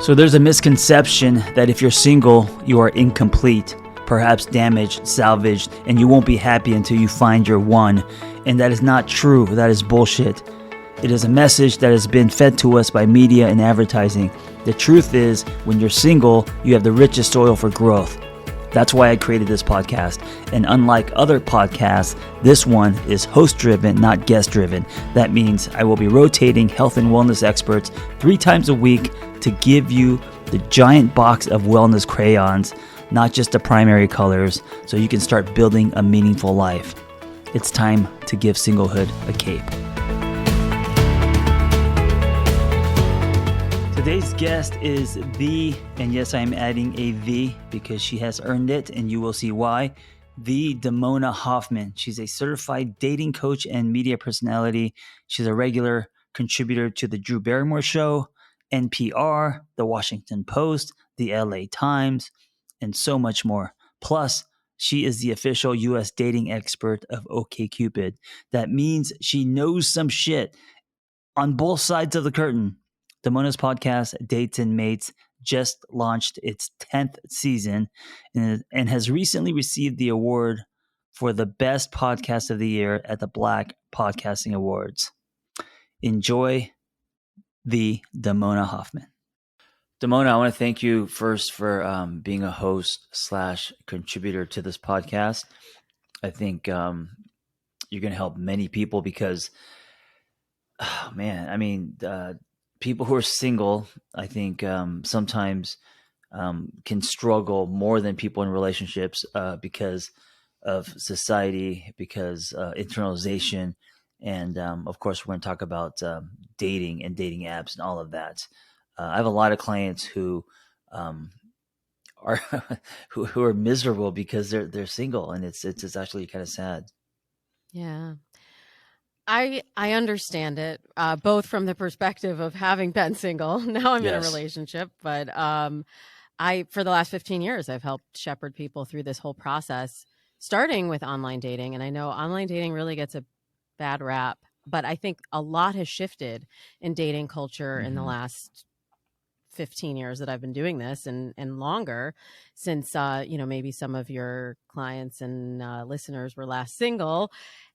So there's a misconception that if you're single, you are incomplete, perhaps damaged, salvaged, and you won't be happy until you find your one. And that is not true. That is bullshit. It is a message that has been fed to us by media and advertising. The truth is, when you're single, you have the richest soil for growth. That's why I created this podcast. And unlike other podcasts, this one is host-driven, not guest-driven. That means I will be rotating health and wellness experts 3 times a week to give you the giant box of wellness crayons, not just the primary colors, so you can start building a meaningful life. It's time to give singlehood a cape. Today's guest is the, and yes, I'm adding a the because she has earned it, and you will see why, the Damona Hoffman. She's a certified dating coach and media personality. She's a regular contributor to the Drew Barrymore Show, NPR, The Washington Post, the LA Times, and so much more. Plus, she is the official U.S. dating expert of OkCupid. That means she knows some shit on both sides of the curtain. Damona's podcast, Dates and Mates, just launched its 10th season and has recently received the award for the best podcast of the year at the Black Podcasting Awards. Enjoy the Damona Hoffman. Damona, I want to thank you first for being a host / contributor to this podcast. I think you're going to help many people because, oh man, I mean, people who are single, I think sometimes can struggle more than people in relationships because of society, because internalization. And of course, we're going to talk about dating and dating apps and all of that. I have a lot of clients who are who are miserable because they're single, and it's actually kind of sad. Yeah. I understand it, both from the perspective of having been single. Now I'm in a relationship, but for the last 15 years, I've helped shepherd people through this whole process, starting with online dating. And I know online dating really gets a bad rap, but I think a lot has shifted in dating culture in the last 15 years that I've been doing this and longer since, maybe some of your clients and listeners were last single.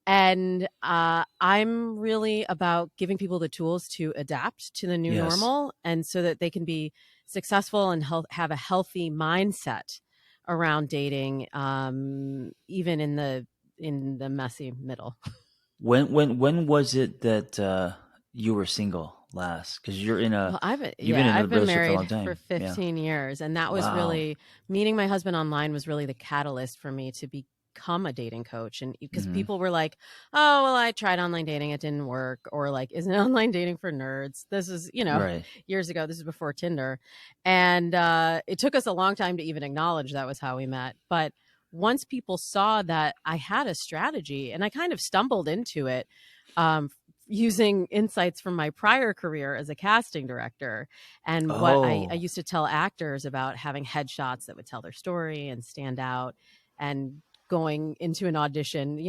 And I'm really about giving people the tools to adapt to the new normal, and so that they can be successful and have a healthy mindset around dating, even in the messy middle. When was it that you were single last? Because you're in a I've been married for 15 years, and that was really meeting my husband online was really the catalyst for me to become a dating coach. And because people were like, oh, well, I tried online dating, it didn't work, or like, isn't online dating for nerds? This is, years ago. This is before Tinder, and it took us a long time to even acknowledge that was how we met. But once people saw that I had a strategy, and I kind of stumbled into it, using insights from my prior career as a casting director, and what I used to tell actors about having headshots that would tell their story and stand out, and going into an audition,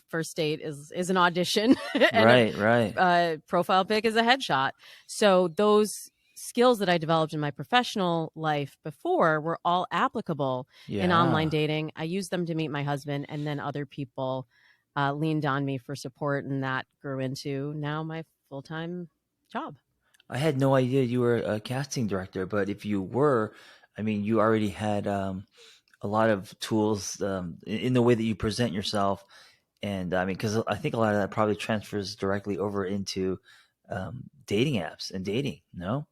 first date is an audition. And right. Profile pic is a headshot. So those skills that I developed in my professional life before were all applicable in online dating. I used them to meet my husband, and then other people leaned on me for support, and that grew into now my full-time job. I had no idea you were a casting director, but if you were, I mean, you already had a lot of tools in the way that you present yourself. And I mean, because I think a lot of that probably transfers directly over into dating apps and dating, no?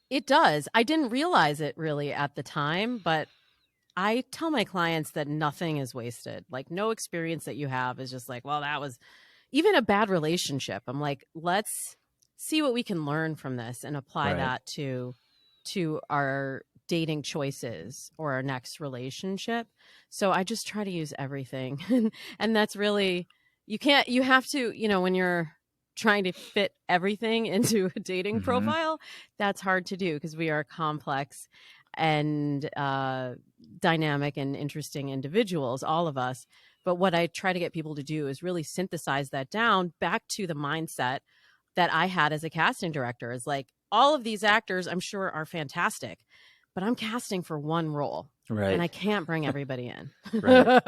It does. I didn't realize it really at the time, but I tell my clients that nothing is wasted. Like, no experience that you have is just like, well, that was even a bad relationship. I'm like, let's see what we can learn from this and apply that to our dating choices or our next relationship. So I just try to use everything. And that's really, you have to, when you're trying to fit everything into a dating profile, that's hard to do because we are complex and dynamic and interesting individuals, all of us. But what I try to get people to do is really synthesize that down back to the mindset that I had as a casting director. Is like, all of these actors, I'm sure, are fantastic, but I'm casting for one role. Right. And I can't bring everybody in. Right.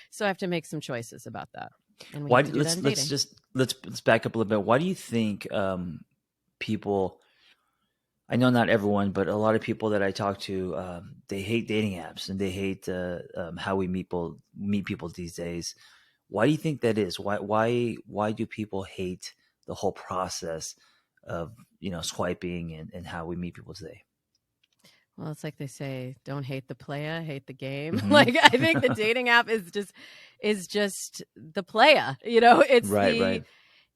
So I have to make some choices about that. And we Why? have to do that in dating. Let's back up a little bit. Why do you think people? I know not everyone, but a lot of people that I talk to, they hate dating apps and they hate how we meet people these days. Why do you think that is? Why do people hate the whole process of swiping and how we meet people today? Well, it's like they say, don't hate the playa, hate the game. Mm-hmm. Like, I think the dating app is just the playa. Right.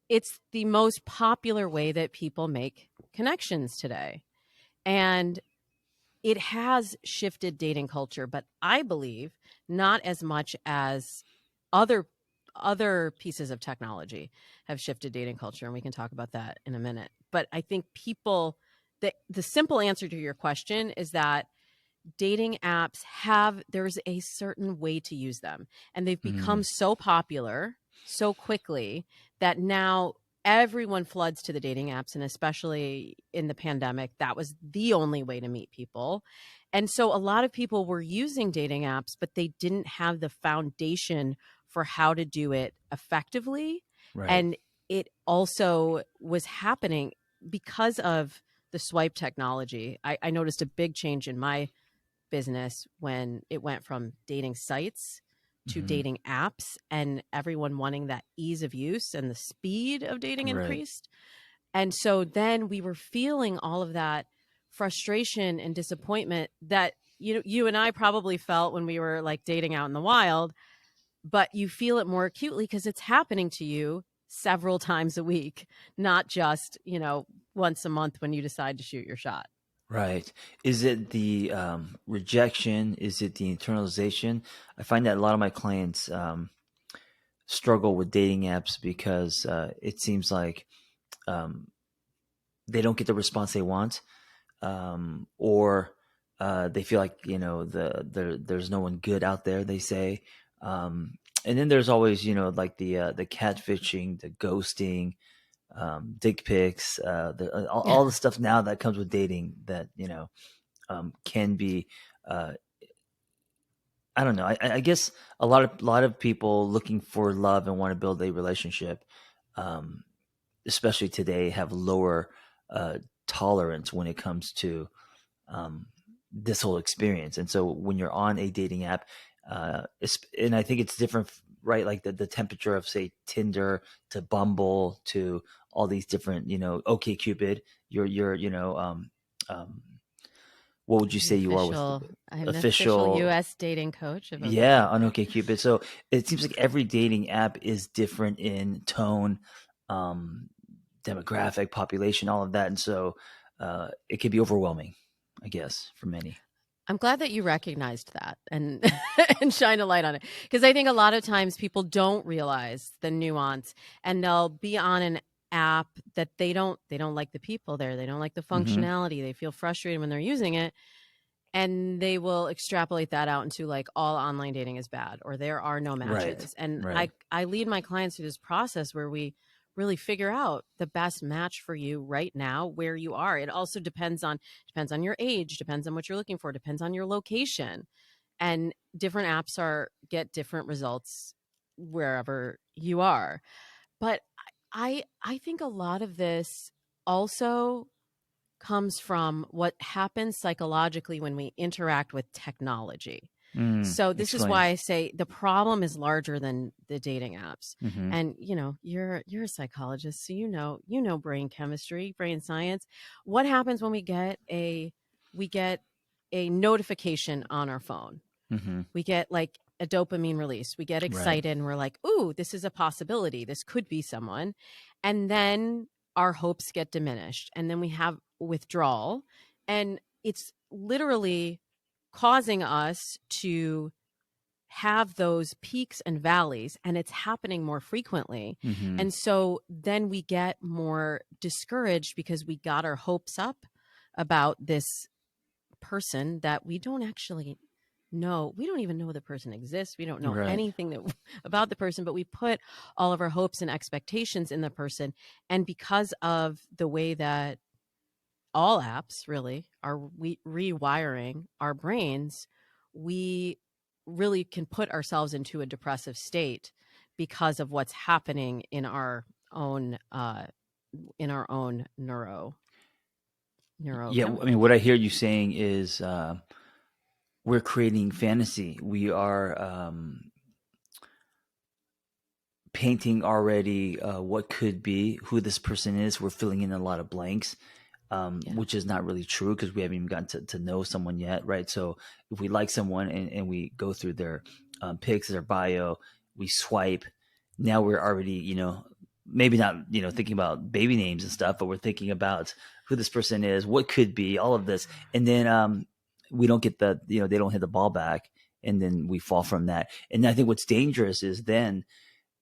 It's the most popular way that people make connections today. And it has shifted dating culture, but I believe not as much as other pieces of technology have shifted dating culture, and we can talk about that in a minute. But I think the simple answer to your question is that dating apps there's a certain way to use them, and they've become so popular so quickly that now everyone floods to the dating apps, and especially in the pandemic, that was the only way to meet people. And so a lot of people were using dating apps, but they didn't have the foundation for how to do it effectively. Right. And it also was happening because of the swipe technology. I noticed a big change in my business when it went from dating sites to dating apps, and everyone wanting that ease of use and the speed of dating increased. And so then we were feeling all of that frustration and disappointment that you and I probably felt when we were like dating out in the wild, but you feel it more acutely because it's happening to you several times a week, not just, once a month when you decide to shoot your shot. Right. Is it the rejection? Is it the internalization? I find that a lot of my clients struggle with dating apps because it seems like they don't get the response they want, or they feel like there's no one good out there. They say, and then there's always like the catfishing, the ghosting, dick pics, all the stuff now that comes with dating that can be. I don't know. I guess a lot of people looking for love and want to build a relationship, especially today, have lower tolerance when it comes to this whole experience. And so when you're on a dating app, and I think it's different, right? Like the temperature of, say, Tinder to Bumble to all these different, OkCupid, what would you say you are with I'm the official U.S. dating coach of OkCupid. Yeah, on OkCupid. So it seems like every dating app is different in tone, demographic, population, all of that. And so it could be overwhelming, I guess, for many. I'm glad that you recognized that and and shine a light on it, because I think a lot of times people don't realize the nuance, and they'll be on an app that they don't like the people there. They don't like the functionality. They feel frustrated when they're using it, and they will extrapolate that out into like all online dating is bad or there are no matches. And I lead my clients through this process where we really figure out the best match for you right now where you are. It also depends on your age, depends on what you're looking for, depends on your location. And different apps get different results wherever you are. But I think a lot of this also comes from what happens psychologically when we interact with technology. So this is why I say the problem is larger than the dating apps. And you're a psychologist, so you know brain chemistry, brain science. What happens when we get a notification on our phone? We get like a dopamine release. We get excited and we're like, ooh, this is a possibility. This could be someone. And then our hopes get diminished. And then we have withdrawal. And it's literally causing us to have those peaks and valleys, and it's happening more frequently. And so then we get more discouraged because we got our hopes up about this person that we don't actually know. We don't even know the person exists. We don't know anything about the person, but we put all of our hopes and expectations in the person. And because of the way that all apps really are rewiring our brains, we really can put ourselves into a depressive state because of what's happening in our own Yeah, I mean, neurochemicals. what I hear you saying is we're creating fantasy. We are painting already what could be, who this person is. We're filling in a lot of blanks, which is not really true because we haven't even gotten to know someone yet, right? So if we like someone and we go through their pics, their bio, we swipe. Now we're already, maybe not, thinking about baby names and stuff, but we're thinking about who this person is, what could be, all of this. And then we don't get they don't hit the ball back. And then we fall from that. And I think what's dangerous is then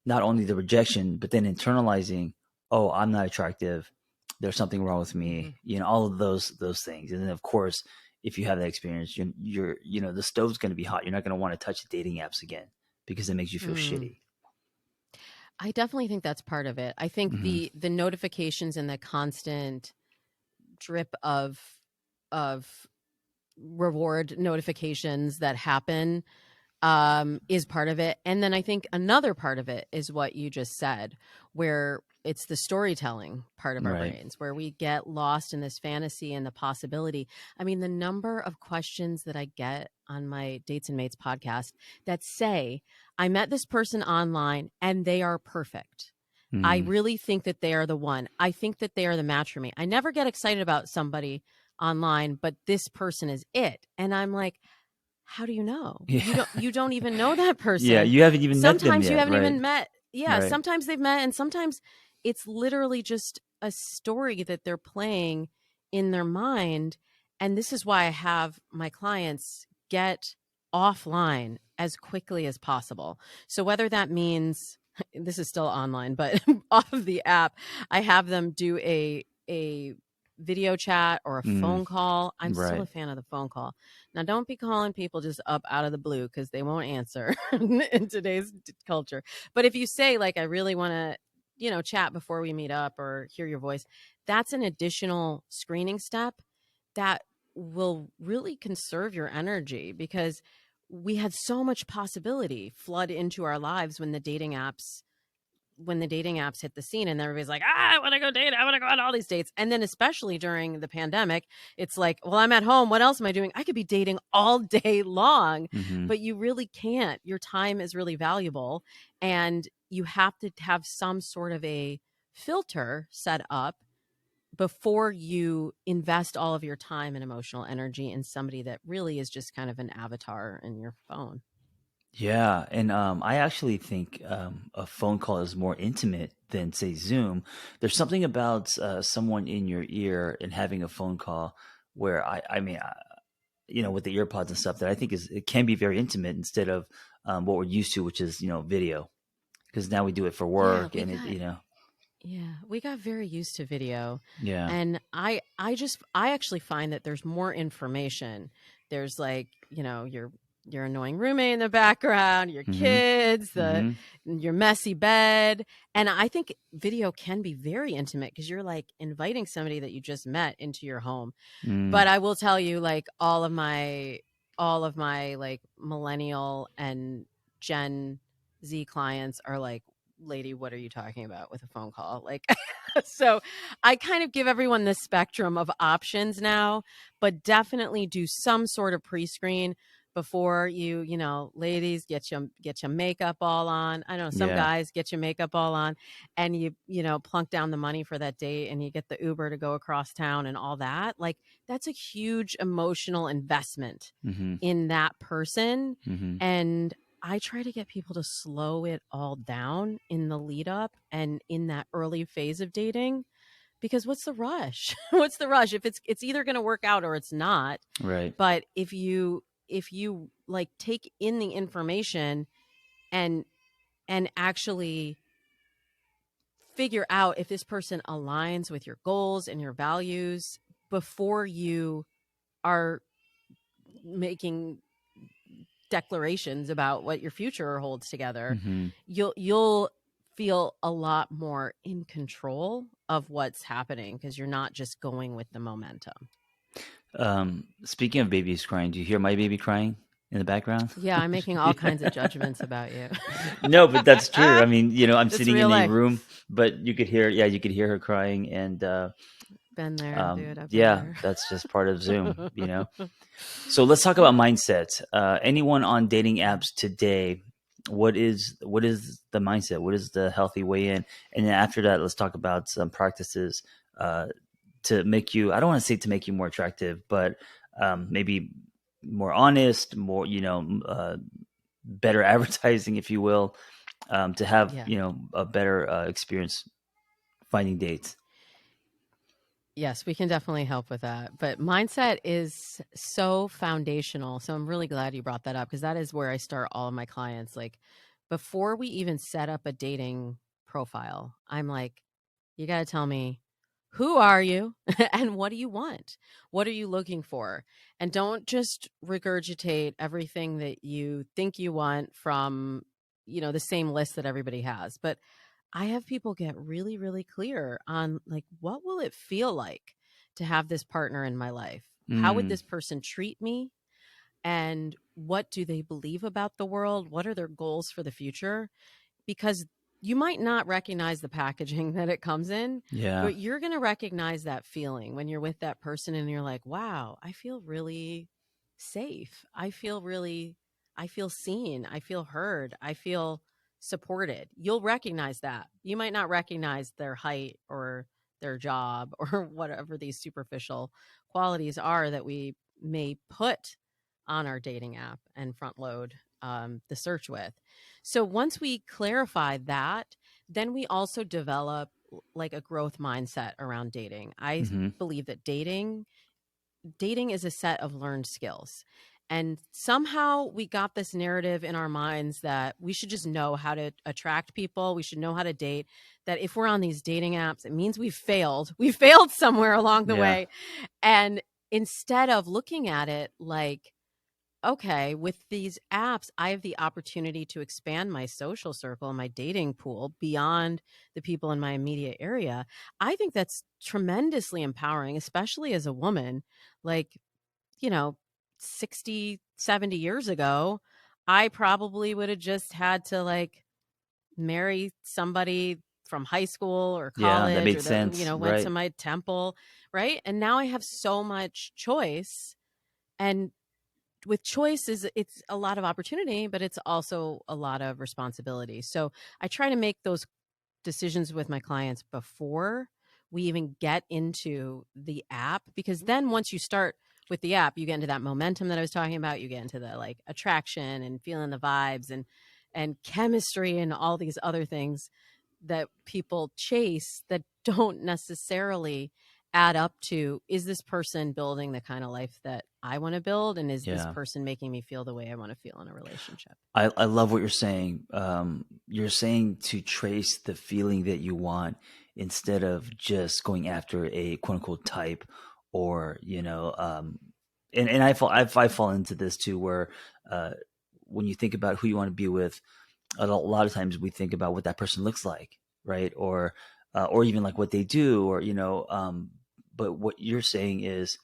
not only the rejection, but then internalizing, oh, I'm not attractive. There's something wrong with me. All of those things. And then of course, if you have that experience, you're the stove's going to be hot. You're not going to want to touch the dating apps again because it makes you feel shitty. I definitely think that's part of it. I think the notifications and the constant drip of reward notifications that happen is part of it. And then I think another part of it is what you just said, where it's the storytelling part of our brains, where we get lost in this fantasy and the possibility. I mean, the number of questions that I get on my Dates and Mates podcast that say, I met this person online and they are perfect. I really think that they are the one. I think that they are the match for me. I never get excited about somebody online, but this person is it. And I'm like, how do you know? Yeah. You don't even know that person. Yeah, you haven't even met them Sometimes yet, you haven't right? even met. Yeah, Right. sometimes they've met, and sometimes it's literally just a story that they're playing in their mind. And this is why I have my clients get offline as quickly as possible. So whether that means this is still online, but off of the app, I have them do a video chat or a phone call. I'm still a fan of the phone call. Now, don't be calling people just up out of the blue because they won't answer in today's culture. But if you say, like, I really want to, chat before we meet up or hear your voice, that's an additional screening step that will really conserve your energy, because we had so much possibility flood into our lives when the dating apps hit the scene, and everybody's like, I want to go date. I want to go on all these dates. And then especially during the pandemic, it's like, well, I'm at home. What else am I doing? I could be dating all day long, but you really can't. Your time is really valuable, and you have to have some sort of a filter set up before you invest all of your time and emotional energy in somebody that really is just kind of an avatar in your phone. Yeah, and I actually think a phone call is more intimate than, say, Zoom. There's something about someone in your ear and having a phone call where I mean, with the earpods and stuff, that I think it can be very intimate instead of what we're used to, which is video, because now we do it for work and Yeah, we got very used to video. Yeah. And I actually find that there's more information. There's like, your annoying roommate in the background, your kids, your messy bed. And I think video can be very intimate because you're like inviting somebody that you just met into your home. But I will tell you, like, all of my like millennial and Gen Z clients are like, lady, what are you talking about with a phone call? Like, so I kind of give everyone the spectrum of options now, but definitely do some sort of pre-screen before you ladies, get your makeup all on. I know some guys get your makeup all on, and you plunk down the money for that date, and you get the Uber to go across town and all that. Like, that's a huge emotional investment in that person. And I try to get people to slow it all down in the lead up and in that early phase of dating, because what's the rush? What's the rush? If it's either going to work out or it's not. Right. But if you like take in the information and actually figure out if this person aligns with your goals and your values before you are making declarations about what your future holds together, you'll feel a lot more in control of what's happening because you're not just going with the momentum. Speaking of babies crying, do you hear my baby crying in the background? Yeah, I'm making all kinds of judgments about you. No, but that's true. I mean, I'm It's sitting real in a life. room, but you could hear her crying, and Been there, dude. I've been yeah, there. that's just part of Zoom. So let's talk about mindset. Anyone on dating apps today, what is the mindset? What is the healthy way in? And then after that, let's talk about some practices to make you, I don't want to say to make you more attractive, but maybe more honest, more, better advertising, if you will, to have, Yeah. a better experience finding dates. Yes, we can definitely help with that. But mindset is so foundational. So I'm really glad you brought that up because that is where I start all of my clients. Like before we even set up a dating profile, I'm like, you got to tell me, who are you and what do you want? What are you looking for? And don't just regurgitate everything that you think you want from, the same list that everybody has. But I have people get really, really clear on like, what will it feel like to have this partner in my life? How would Mm, this person treat me? And what do they believe about the world? What are their goals for the future? Because you might not recognize the packaging that it comes in, yeah. but you're going to recognize that feeling when you're with that person and you're like, wow, I feel really safe. I feel seen. I feel heard. I feel supported. You'll recognize that. You might not recognize their height or their job or whatever these superficial qualities are that we may put on our dating app and front load the search with. So once we clarify that, then we also develop like a growth mindset around dating. I Hmm. believe that dating is a set of learned skills. And somehow we got this narrative in our minds that we should just know how to attract people. We should know how to date. That if we're on these dating apps, it means we've failed. We failed somewhere along the Yeah. way. And instead of looking at it like, okay, with these apps, I have the opportunity to expand my social circle, my dating pool beyond the people in my immediate area. I think that's tremendously empowering, especially as a woman. Like, you know, 60, 70 years ago, I probably would have just had to like marry somebody from high school or Yeah, that college made or that, sense. went to Right. my temple, right? And now I have so much choice. And with choice is it's a lot of opportunity, but it's also a lot of responsibility. So I try to make those decisions with my clients before we even get into the app, because then once you start with the app, you get into that momentum that I was talking about. You get into the like attraction and feeling the vibes and chemistry and all these other things that people chase that don't necessarily add up to, is this person building the kind of life that I want to build, and is this Yeah. person making me feel the way I want to feel in a relationship? I love what you're saying. You're saying to trace the feeling that you want instead of just going after a quote unquote type, or and I fall into this too, where uh, when you think about who you want to be with, a lot of times we think about what that person looks like, right? Or even like what they do, or but what you're saying is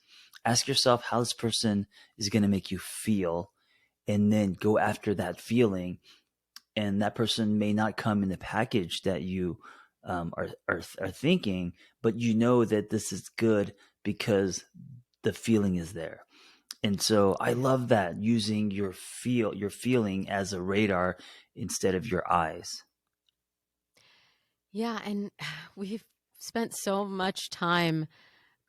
ask yourself how this person is going to make you feel, and then go after that feeling. And that person may not come in the package that you are thinking, but you know that this is good because the feeling is there. And so I Yeah. love that, using your feeling as a radar instead of your eyes. Yeah. And we've spent so much time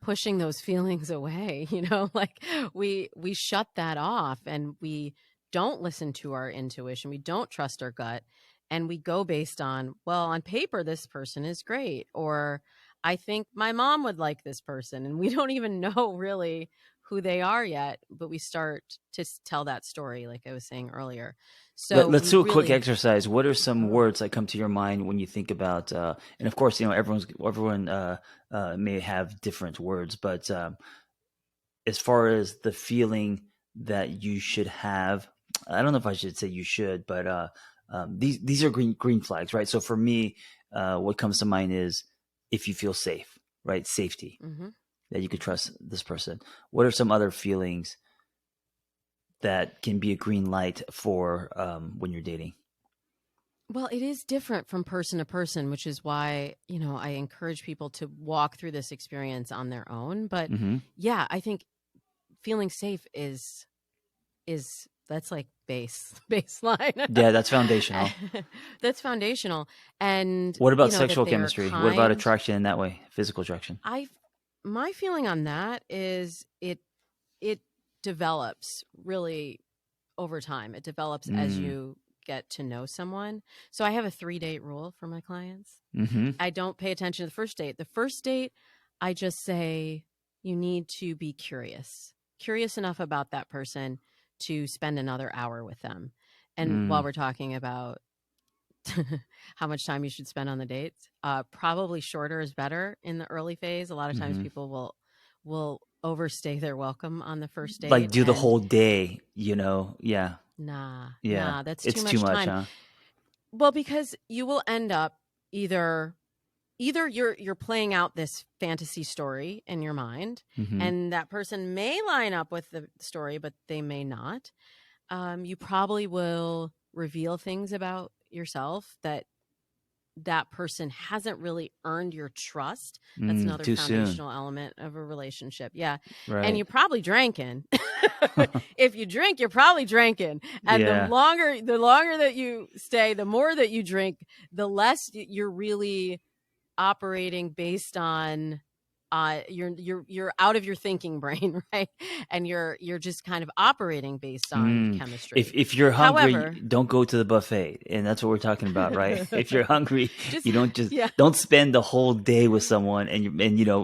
pushing those feelings away, like we shut that off and we don't listen to our intuition. We don't trust our gut, and we go based on, well, on paper this person is great, or I think my mom would like this person, and we don't even know really who they are yet, but we start to tell that story like I was saying earlier. So Let's we do a quick really exercise. What are some words that come to your mind when you think about? And of course, everyone may have different words, but as far as the feeling that you should have, I don't know if I should say you should, but These are green flags, right? So for me, what comes to mind is if you feel safe, right? Safety, that you could trust this person. What are some other feelings that can be a green light for when you're dating? Well, it is different from person to person, which is why, I encourage people to walk through this experience on their own. But yeah, I think feeling safe is that's like baseline. Yeah, that's foundational. That's foundational. And what about that sexual they are chemistry? What about kind. attraction in that way? Physical attraction? My feeling on that is it develops really over time. It develops as you get to know someone. So I have a 3-date rule for my clients. I don't pay attention to the first date. The first date, I just say you need to be curious enough about that person to spend another hour with them. And while we're talking about how much time you should spend on the dates, probably shorter is better in the early phase. A lot of times people will overstay their welcome on the first date. Like do the whole day, Yeah. Nah, that's It's too much time. huh? Well, because you will end up either you're playing out this fantasy story in your mind, and that person may line up with the story, but they may not. You probably will reveal things about yourself that person hasn't really earned your trust. That's another Too foundational soon. element of a relationship. Yeah. Right. And you're probably drinking. If you drink, you're probably drinking. And the longer that you stay, the more that you drink, the less you're really operating based on you're out of your thinking brain, right? And you're just kind of operating based on chemistry. If you're hungry, however, don't go to the buffet, and that's what we're talking about, right? If you're hungry, you don't yeah. don't spend the whole day with someone, and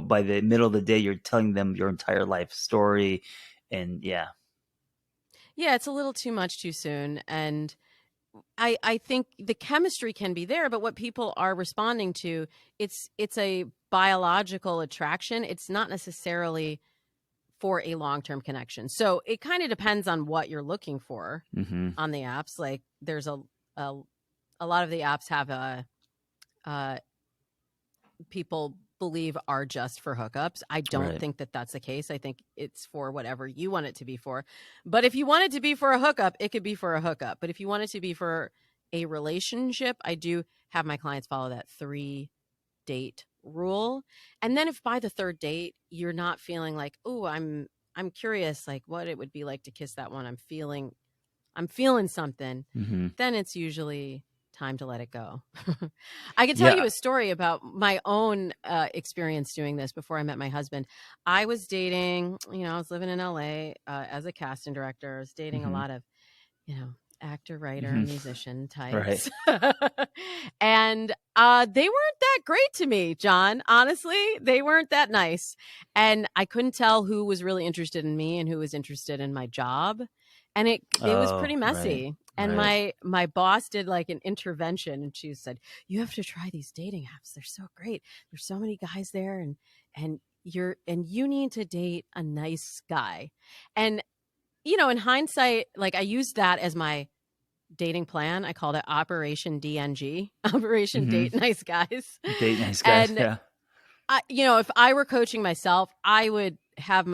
by the middle of the day you're telling them your entire life story, and yeah, it's a little too much too soon. And I think the chemistry can be there, but what people are responding to, it's a biological attraction. It's not necessarily for a long-term connection. So it kind of depends on what you're looking for on the apps. Like there's a lot of the apps have people believe are just for hookups. I don't think that that's the case. I think it's for whatever you want it to be for. But if you want it to be for a hookup, it could be for a hookup. But if you want it to be for a relationship, I do have my clients follow that 3-date rule. And then if by the 3rd date you're not feeling like, oh, I'm curious, like what it would be like to kiss that one, I'm feeling something, then it's usually time to let it go. I can tell you a story about my own experience doing this before I met my husband. I was dating, I was living in LA as a casting director. I was dating a lot of, actor, writer, musician types. Right. And they weren't that great to me, John. Honestly, they weren't that nice. And I couldn't tell who was really interested in me and who was interested in my job. And it was pretty messy. Right. And my boss did like an intervention, and she said, you have to try these dating apps. They're so great. There's so many guys there, and you need to date a nice guy. And in hindsight, like I used that as my dating plan. I called it Operation DNG, Operation Date Nice Guys. Date nice guys. And yeah. If I were coaching myself, I would have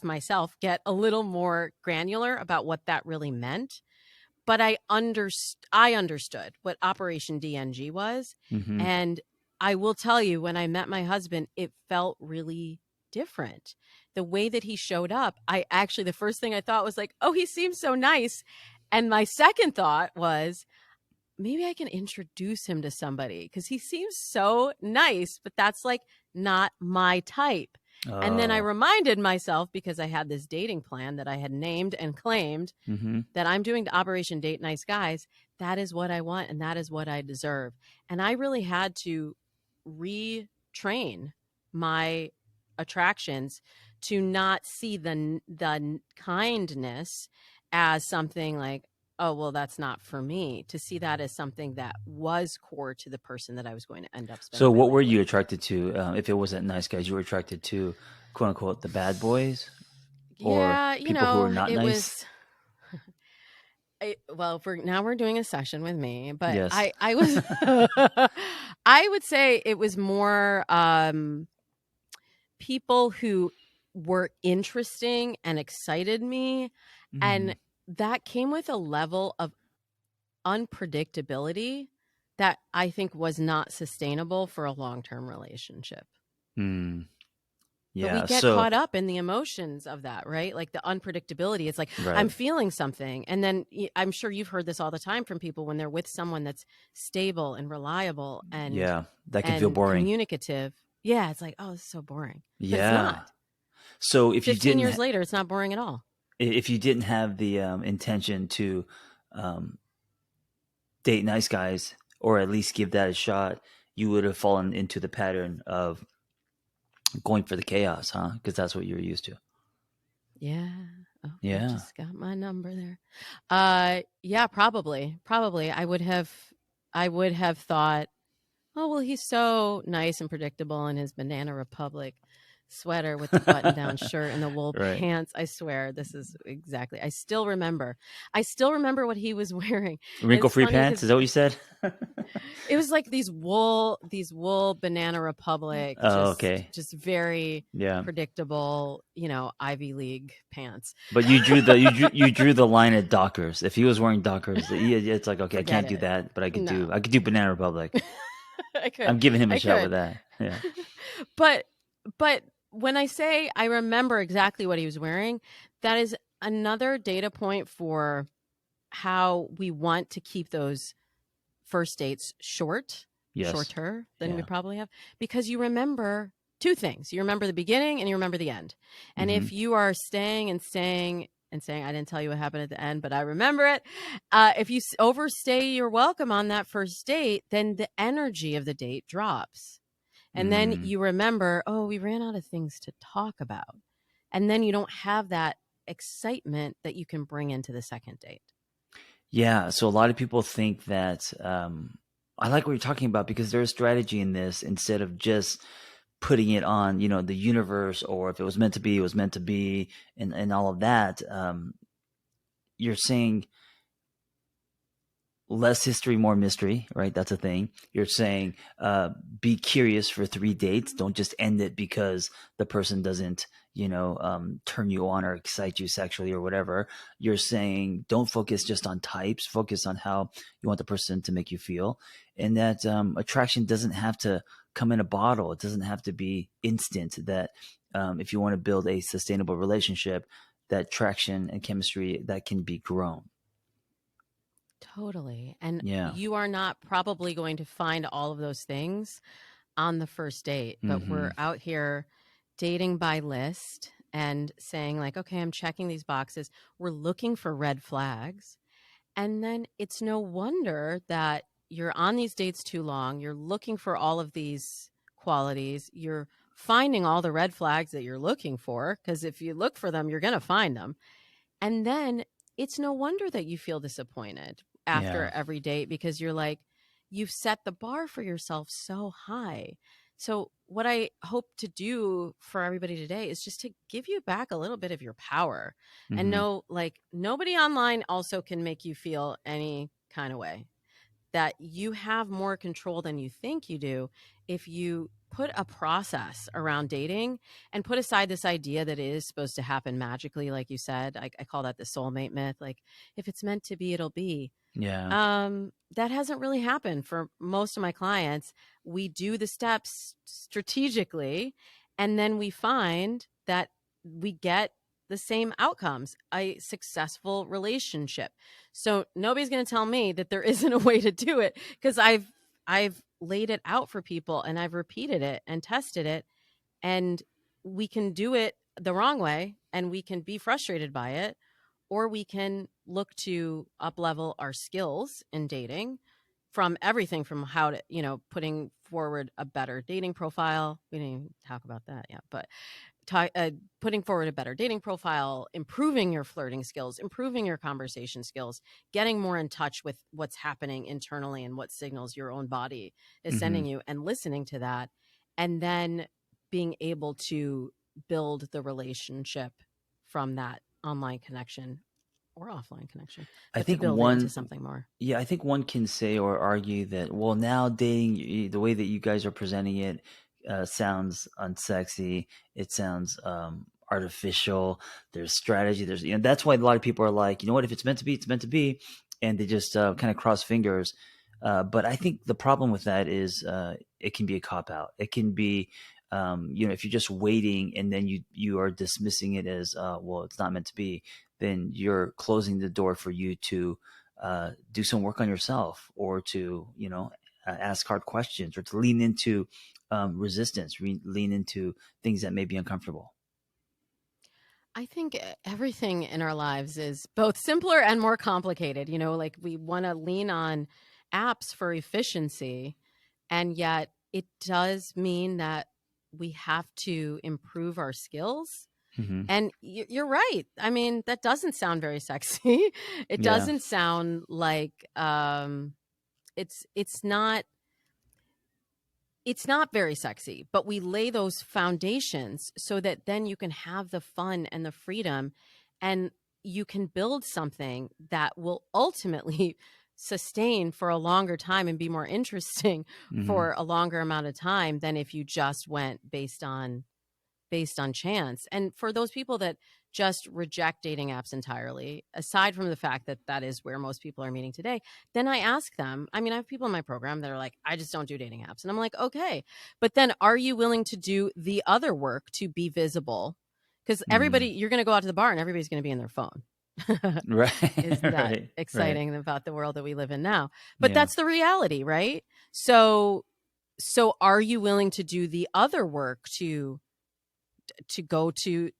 myself get a little more granular about what that really meant. But I understood what Operation DNG was. And I will tell you, when I met my husband, it felt really different. The way that he showed up, the first thing I thought was like, oh, he seems so nice. And my second thought was, maybe I can introduce him to somebody because he seems so nice, but that's like not my type. And then I reminded myself, because I had this dating plan that I had named and claimed, that I'm doing the Operation Date Nice Guys. That is what I want, and that is what I deserve. And I really had to retrain my attractions to not see the kindness as something like, oh, well, that's not for me, to see that as something that was core to the person that I was going to end up spending. So what were you attracted to? If it wasn't nice guys, you were attracted to, quote unquote, the bad boys? Or people who are not nice? Well, now we're doing a session with me, but Yes. I was, I would say it was more people who were interesting and excited me. And that came with a level of unpredictability that I think was not sustainable for a long-term relationship. Mm. But we Yeah. get So, caught up in the emotions of that, right? Like the unpredictability. It's like, right. I'm feeling something. And then I'm sure you've heard this all the time from people when they're with someone that's stable and reliable and Yeah. That can feel boring. communicative. Yeah. It's like, oh, this is so boring. But it's Yeah. not. So if you 15 didn't, years later, it's not boring at all. if you didn't have the intention to date nice guys, or at least give that a shot, you would have fallen into the pattern of going for the chaos, huh? Because that's what you were used to. Yeah. Oh, you Yeah. just got my number there. Yeah, probably. I would have thought, oh, well, he's so nice and predictable in his Banana Republic sweater with the button-down shirt and the wool Right. pants. I swear, this is exactly. I still remember what he was wearing. Wrinkle-free pants? Is that what you said? It was like these wool Banana Republic, Oh, okay. just very Yeah. predictable, Ivy League pants. But you drew the line at Dockers. If he was wearing Dockers, it's like, okay, Forget I can't do it. that, but I could No. do Banana Republic. I could. I'm giving him a I shot could. with that. Yeah. But when I say I remember exactly what he was wearing, that is another data point for how we want to keep those first dates shorter than we probably have, because you remember two things. You remember the beginning and you remember the end. And if you are staying and saying, I didn't tell you what happened at the end, but I remember it. If you overstay your welcome on that first date, then the energy of the date drops. And then you remember, oh, we ran out of things to talk about. And then you don't have that excitement that you can bring into the second date. Yeah. So a lot of people think that I like what you're talking about, because there's strategy in this. Instead of just putting it on, the universe, or if it was meant to be, it was meant to be, and all of that. You're saying less history, more mystery, right? That's a thing. You're saying be curious for 3 dates. Don't just end it because the person doesn't, turn you on or excite you sexually or whatever. You're saying don't focus just on types. Focus on how you want the person to make you feel. And that attraction doesn't have to come in a bottle. It doesn't have to be instant. That if you want to build a sustainable relationship, that traction and chemistry, that can be grown. Totally. And Yeah. you are not probably going to find all of those things on the first date, but we're out here dating by list and saying like, okay, I'm checking these boxes. We're looking for red flags. And then it's no wonder that you're on these dates too long. You're looking for all of these qualities. You're finding all the red flags that you're looking for, because if you look for them, you're going to find them. And then it's no wonder that you feel disappointed after every date, because you're like, you've set the bar for yourself so high. So what I hope to do for everybody today is just to give you back a little bit of your power and know, like, nobody online also can make you feel any kind of way. That you have more control than you think you do if you put a process around dating and put aside this idea that it is supposed to happen magically. Like you said, I call that the soulmate myth. Like, if it's meant to be, it'll be. Yeah. That hasn't really happened for most of my clients. We do the steps strategically, and then we find that we get the same outcomes, a successful relationship. So nobody's going to tell me that there isn't a way to do it, because I've laid it out for people and I've repeated it and tested it, and we can do it the wrong way and we can be frustrated by it, or we can look to up level our skills in dating, from everything from how to, putting forward a better dating profile. We didn't even talk about that yet, but putting forward a better dating profile, improving your flirting skills, improving your conversation skills, getting more in touch with what's happening internally and what signals your own body is sending you, and listening to that, and then being able to build the relationship from that online connection or offline connection, I but to think build it into one, something more. yeah, I think one can say or argue that, well, now dating, the way that you guys are presenting it, sounds unsexy. It sounds artificial. There's strategy. There's, that's why a lot of people are like, you know what, if it's meant to be, it's meant to be, and they just kind of cross fingers. But I think the problem with that is it can be a cop out. It can be, if you're just waiting and then you are dismissing it as, well, it's not meant to be, then you're closing the door for you to do some work on yourself, or to ask hard questions, or to lean into resistance, lean into things that may be uncomfortable. I think everything in our lives is both simpler and more complicated. Like we want to lean on apps for efficiency, and yet it does mean that we have to improve our skills. Mm-hmm. And you're right. I mean, that doesn't sound very sexy. It Yeah. doesn't sound like it's not very sexy, but we lay those foundations so that then you can have the fun and the freedom, and you can build something that will ultimately sustain for a longer time and be more interesting Mm-hmm. for a longer amount of time than if you just went based on chance. And for those people that just reject dating apps entirely, aside from the fact that that is where most people are meeting today, then I ask them, I mean, I have people in my program that are like, I just don't do dating apps. And I'm like, okay, but then are you willing to do the other work to be visible? Because everybody, you're going to go out to the bar and everybody's going to be in their phone. Right. Isn't that Right. exciting about the world that we live in now? But Yeah. that's the reality, right? So are you willing to do the other work to go to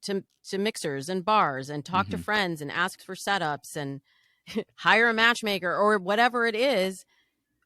mixers and bars and talk to friends and ask for setups and hire a matchmaker or whatever it is,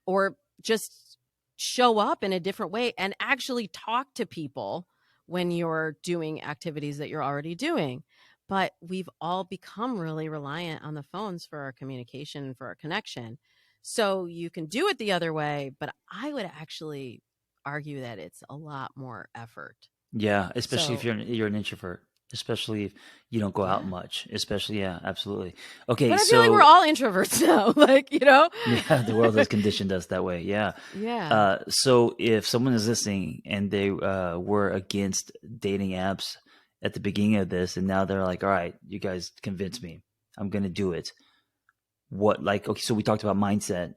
or just show up in a different way and actually talk to people when you're doing activities that you're already doing. But we've all become really reliant on the phones for our communication and for our connection. So you can do it the other way, but I would actually argue that it's a lot more effort. Yeah, especially if you're an introvert, especially if you don't go out much, especially, yeah, absolutely. Okay, but I feel like we're all introverts now, Yeah, the world has conditioned us that way. Yeah. Yeah. So if someone is listening and they were against dating apps at the beginning of this, and now they're like, all right, you guys convinced me, I'm going to do it. Okay, so we talked about mindset.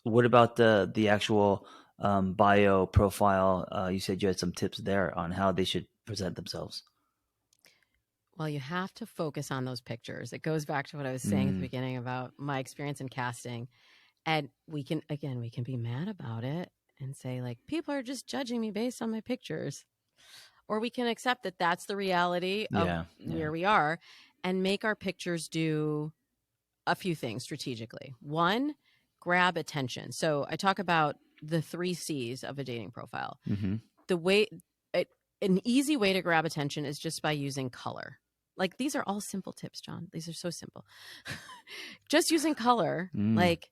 What about the actual bio profile? You said you had some tips there on how they should present themselves. Well, you have to focus on those pictures. It goes back to what I was saying at the beginning about my experience in casting. And we can be mad about it and say, like, people are just judging me based on my pictures. Or we can accept that that's the reality of where we are and make our pictures do a few things strategically. One, grab attention. So I talk about the 3 C's of a dating profile. Mm-hmm. An easy way to grab attention is just by using color. Like, these are all simple tips, John. These are so simple. Just using color. Like,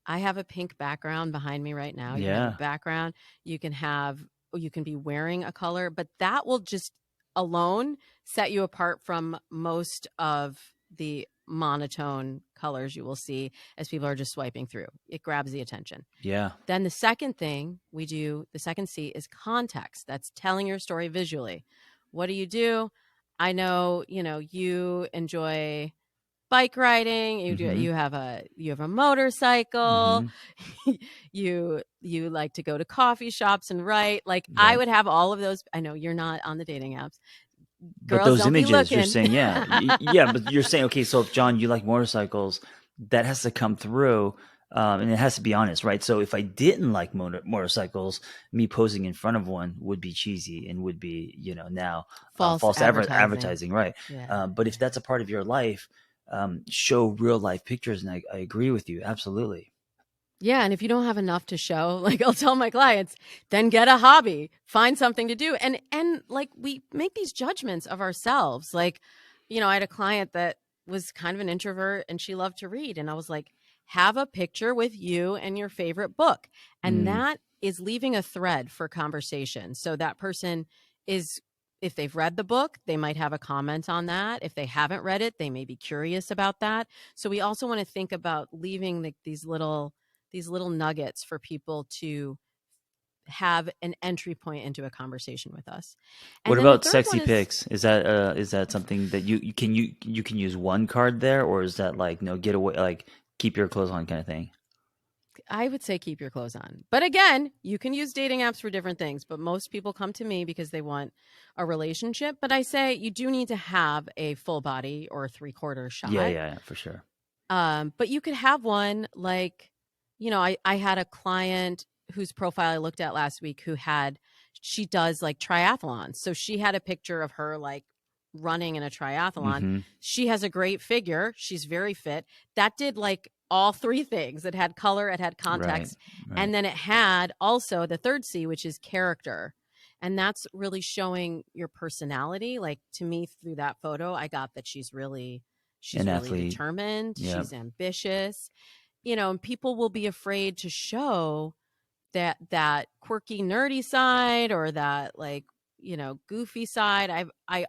I have a pink background behind me right now. You have a background. You can be wearing a color, but that will just alone set you apart from most of the monotone colors you will see as people are just swiping through. It grabs the attention. Yeah. Then the second thing we do, the second C, is context. That's telling your story visually. What do? I know, you enjoy bike riding. You have a motorcycle. You like to go to coffee shops and write. Like, I would have all of those. I know you're not on the dating apps. Girls, but those don't images, be you're saying, yeah, but you're saying, okay, so if John, you like motorcycles, that has to come through, and it has to be honest, right? So if I didn't like motorcycles, me posing in front of one would be cheesy and would be, now false advertising, right? Yeah. But if that's a part of your life, show real life pictures, and I agree with you, absolutely. Yeah, and if you don't have enough to show, like, I'll tell my clients, then get a hobby, find something to do. And like, we make these judgments of ourselves. Like, I had a client that was kind of an introvert and she loved to read. And I was like, have a picture with you and your favorite book. And that is leaving a thread for conversation. So that person is if they've read the book, they might have a comment on that. If they haven't read it, they may be curious about that. So we also want to think about leaving these little nuggets for people to have an entry point into a conversation with us. And What then the about third sexy one is, pics? Is that something that you can use one card there, or is that like no, get away, like keep your clothes on kind of thing? I would say keep your clothes on. But again, you can use dating apps for different things. But most people come to me because they want a relationship. But I say you do need to have a full body or a 3/4 shot. Yeah, for sure. But you could have one like, I had a client whose profile I looked at last week she does like triathlons. So she had a picture of her like running in a triathlon. Mm-hmm. She has a great figure. She's very fit. That did like all three things. It had color, it had Right, context, right. and then it had also the third C, which is character. And that's really showing your personality. Like to me, through that photo, I got that she's really An athlete. determined, Yep. she's ambitious, and people will be afraid to show that quirky nerdy side or that like, goofy side. I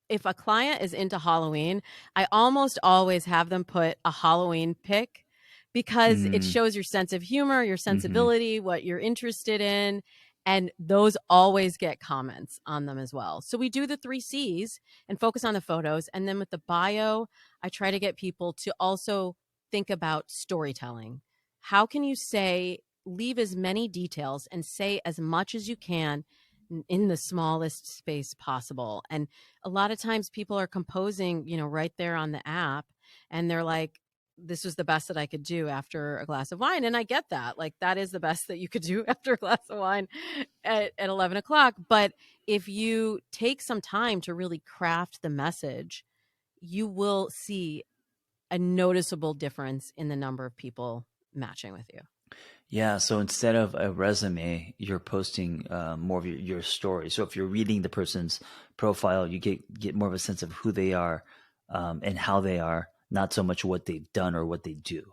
if a client is into Halloween, I almost always have them put a Halloween pic because it Mm, shows your sense of humor, your mm-hmm. sensibility, what you're interested in. And those always get comments on them as well. So we do the 3 C's and focus on the photos. And then with the bio, I try to get people to also think about storytelling. How can you leave as many details and say as much as you can in the smallest space possible? And a lot of times people are composing, right there on the app, and they're like, this was the best that I could do after a glass of wine. And I get that. Like, that is the best that you could do after a glass of wine at 11 o'clock. But if you take some time to really craft the message, you will see a noticeable difference in the number of people matching with you. Yeah, so instead of a resume, you're posting more of your story. So if you're reading the person's profile, you get more of a sense of who they are and how they are, not so much what they've done or what they do.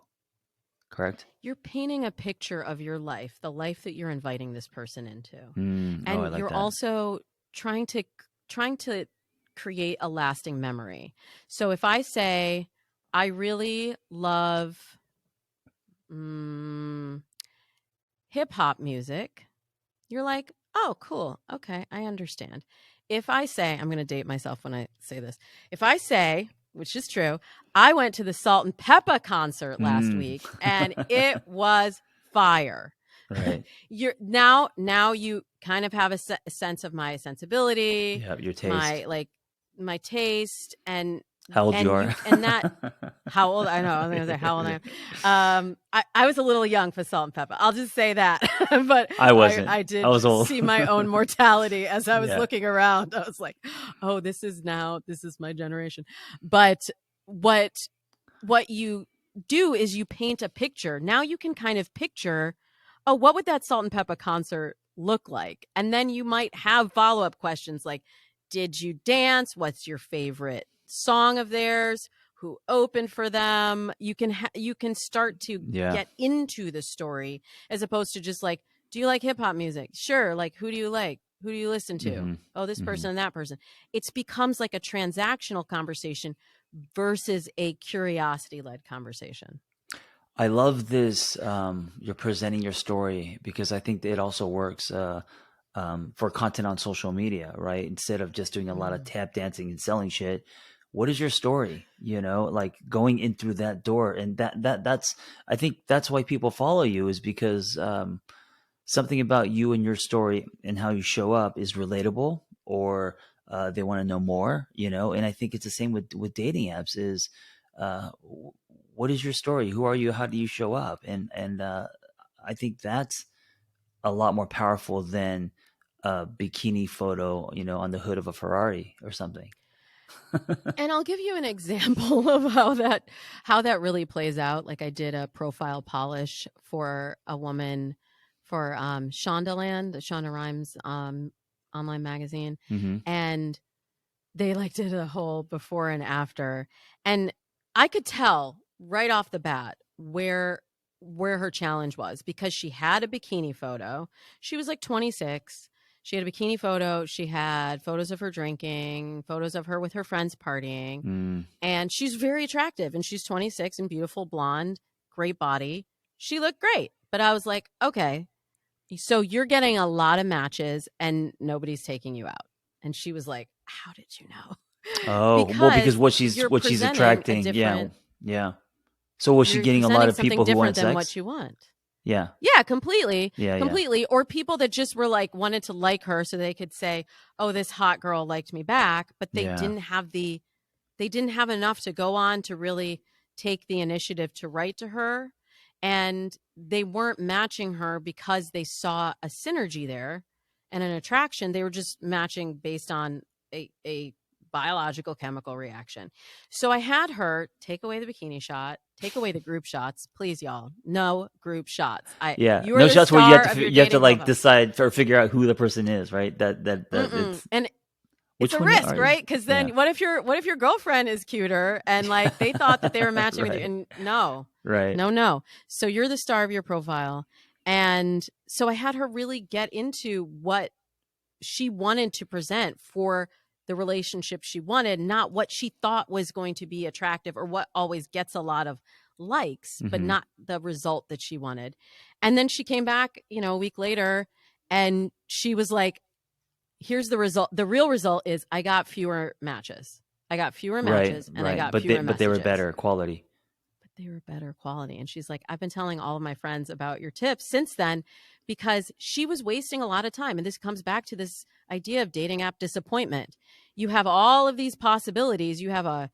Correct? You're painting a picture of your life, the life that you're inviting this person into. Oh, I And like you're that. also trying to create a lasting memory. So if I say I really love hip hop music, you're like, "Oh, cool. Okay, I understand." If I say, I'm going to date myself when I say this. If I say, which is true, I went to the Salt and Peppa concert last Mm. week and it was fire. Right. You're now you kind of have a sense of my sensibility, Yeah, your taste. my taste, and How old you and you are. and that how old I know I was gonna say how old I am. I was a little young for Salt and Pepper. I'll just say that. But I I wasn't. I I did was old. see my own mortality as I was Yeah. looking around. I was like, oh, this is my generation. But what you do is you paint a picture. Now you can kind of picture, oh, what would that Salt and Pepper concert look like? And then you might have follow-up questions like, did you dance? What's your favorite song of theirs? Who opened for them? You can start to Yeah. get into the story as opposed to just like, do you like hip hop music? Sure. Like, who do you like? Who do you listen to? Mm-hmm. Oh, this Mm-hmm. person and that person. It becomes like a transactional conversation versus a curiosity-led conversation. I love this. You're presenting your story because I think that it also works for content on social media, right? Instead of just doing a lot of Mm. tap dancing and selling shit, what is your story? Like going in through that door, and that's I think that's why people follow you is because something about you and your story and how you show up is relatable, or they want to know more. And I think it's the same with dating apps. Is uh, what is your story? Who are you? How do you show up? And I think that's a lot more powerful than a bikini photo, on the hood of a Ferrari or something. And I'll give you an example of how that really plays out. Like I did a profile polish for a woman for Shondaland, the Shonda Rhimes online magazine, Hmm. and they like did a whole before and after, and I could tell right off the bat where her challenge was because she had a bikini photo. She was like 26. She had a bikini photo. She had photos of her drinking, photos of her with her friends partying. And she's very attractive. And she's 26 and beautiful, blonde, great body. She looked great. But I was like, okay, so you're getting a lot of matches and nobody's taking you out. And she was like, how did you know? Oh, well, because what she's presenting attracting. Yeah. So was she you're getting a lot presenting of something people who different want than sex? what you want. Yeah. Yeah, completely. Yeah. Completely. Or people that just were like, wanted to like her so they could say, oh, this hot girl liked me back. But they didn't have enough to go on to really take the initiative to write to her. And they weren't matching her because they saw a synergy there and an attraction. They were just matching based on a biological chemical reaction. So I had her take away the bikini shot, take away the group shots. Please, y'all, no group shots. You are no the shots star where of your you have to like profile. decide or figure out who the person is, right? It's, and it's a one risk, right? Because then what if your girlfriend is cuter and like they thought that they were matching with you, and no. So you're the star of your profile, and so I had her really get into what she wanted to present for the relationship she wanted, not what she thought was going to be attractive or what always gets a lot of likes, but not the result that she wanted. And then she came back, a week later, and she was like, here's the result. The real result is I got fewer matches. I got fewer matches and I got fewer messages. But they were better quality. And she's like, I've been telling all of my friends about your tips since then, because she was wasting a lot of time. And this comes back to this idea of dating app disappointment. You have all of these possibilities. You have a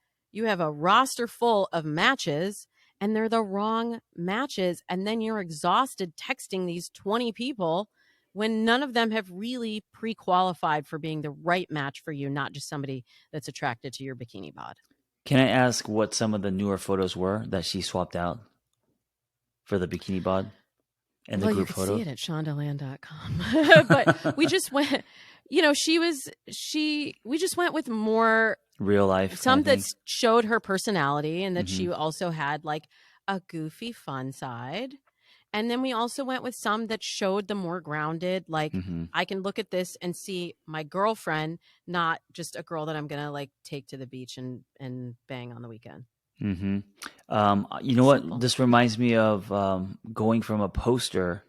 roster full of matches and they're the wrong matches. And then you're exhausted texting these 20 people when none of them have really pre-qualified for being the right match for you, not just somebody that's attracted to your bikini bod. Can I ask what some of the newer photos were that she swapped out for the bikini bod and the group photo? You can see it at Shondaland.com. But we just went, we just went with more real life. Some that showed her personality and that she also had like a goofy fun side. And then we also went with some that showed the more grounded, like I can look at this and see my girlfriend, not just a girl that I'm going to like take to the beach and bang on the weekend. You know what? This reminds me of going from a poster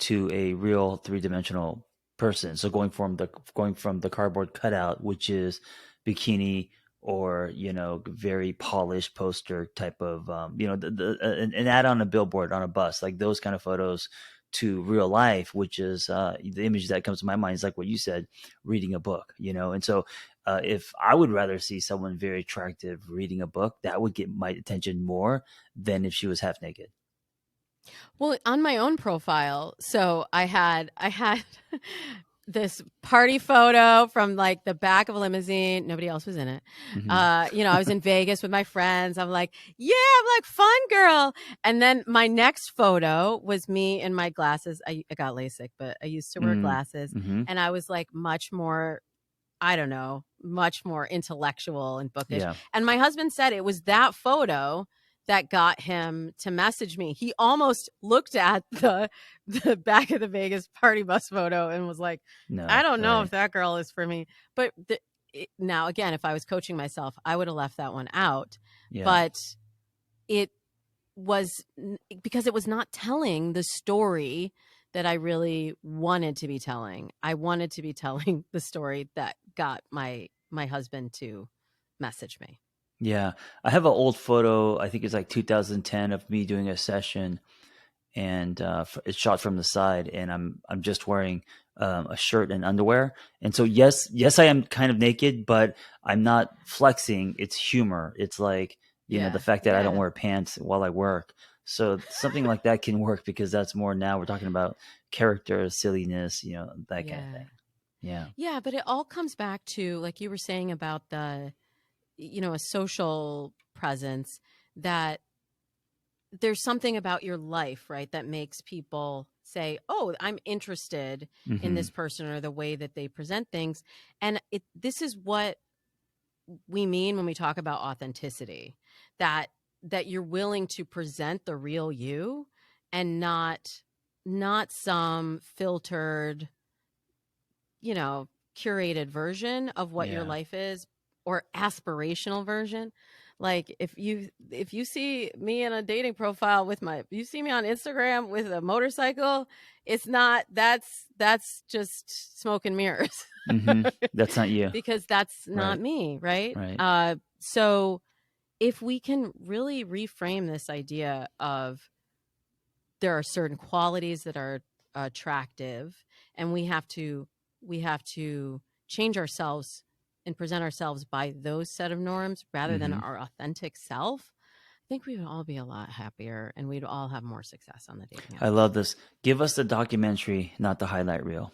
to a real 3-dimensional person. So going from the cardboard cutout, which is bikini, or very polished poster type of an ad on a billboard, on a bus, like those kind of photos, to real life, which is the image that comes to my mind is like what you said, reading a book, and so if I would rather see someone very attractive reading a book, that would get my attention more than if she was half naked. Well, on my own profile, so I had this party photo from like the back of a limousine. Nobody else was in it. I was in Vegas with my friends. I'm like, fun girl. And then my next photo was me in my glasses. I got LASIK, but I used to wear glasses. And I was like much more, much more intellectual and bookish. Yeah. And my husband said it was that photo that got him to message me. He almost looked at the back of the Vegas party bus photo and was like, I don't know if that girl is for me. But now, again, if I was coaching myself, I would have left that one out. Yeah. But it was because it was not telling the story that I really wanted to be telling. I wanted to be telling the story that got my husband to message me. Yeah. I have an old photo, I think it's like 2010, of me doing a session, and it's shot from the side, and I'm just wearing a shirt and underwear. And so yes, I am kind of naked, but I'm not flexing. It's humor. It's like, the fact that I don't wear pants while I work. So something like that can work, because that's more, now we're talking about character, silliness, that kind of thing. Yeah. Yeah. But it all comes back to, like you were saying about a social presence, that there's something about your life, right, that makes people say, oh, I'm interested in this person or the way that they present things. And this is what we mean when we talk about authenticity, that you're willing to present the real you and not some filtered curated version of what your life is, or aspirational version. Like if you see me in a dating profile you see me on Instagram with a motorcycle, it's not, that's just smoke and mirrors. Mm-hmm. That's not you. Because that's not me, right? Right. So if we can really reframe this idea of there are certain qualities that are attractive, and we have to change ourselves and present ourselves by those set of norms rather than our authentic self, I think we would all be a lot happier and we'd all have more success on the dating apps. I love this. Give us the documentary, not the highlight reel.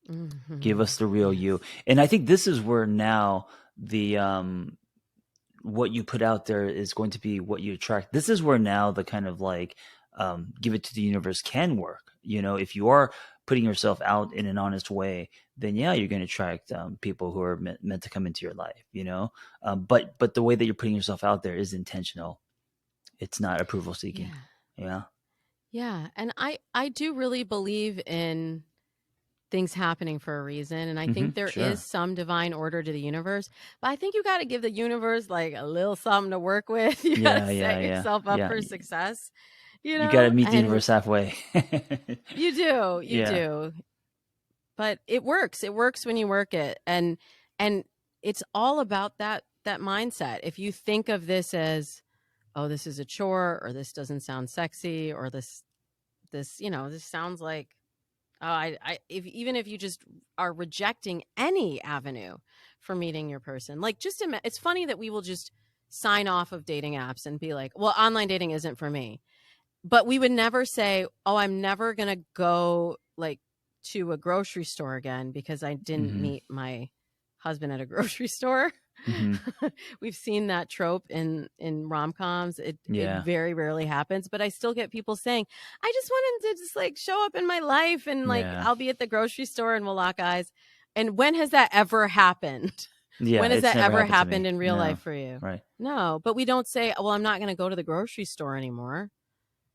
Mm-hmm. Give us the real you. And I think this is where now the what you put out there is going to be what you attract. This is where now the kind of like give it to the universe can work. If you are putting yourself out in an honest way, then yeah, you're going to attract people who are meant to come into your life. But the way that you're putting yourself out there is intentional. It's not approval seeking. Yeah. And I do really believe in things happening for a reason. And I think there is some divine order to the universe, but I think you got to give the universe like a little something to work with. You got to set yourself up for success. You got to meet the universe halfway. You do. But it works. It works when you work it. And it's all about that mindset. If you think of this as, oh, this is a chore, or this doesn't sound sexy, or this sounds like, even if you just are rejecting any avenue for meeting your person, like it's funny that we will just sign off of dating apps and be like, well, online dating isn't for me. But we would never say, oh, I'm never going to go like to a grocery store again because I didn't meet my husband at a grocery store. We've seen that trope in rom-coms. It very rarely happens, but I still get people saying, I just want him to just like show up in my life, and like I'll be at the grocery store and we'll lock eyes. And when has that ever happened? When has that ever happened in real life for you? Right. No, but we don't say, well, I'm not going to go to the grocery store anymore.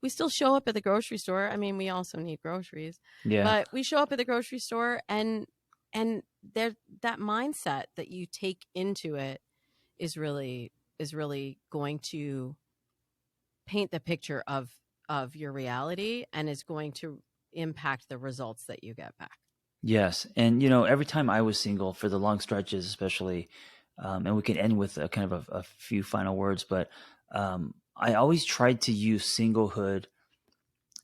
We still show up at the grocery store. I mean, we also need groceries, but we show up at the grocery store, and there, that mindset that you take into it is really going to paint the picture of your reality, and is going to impact the results that you get back. Yes. And, every time I was single for the long stretches, especially, and we can end with a kind of a few final words, but I always tried to use singlehood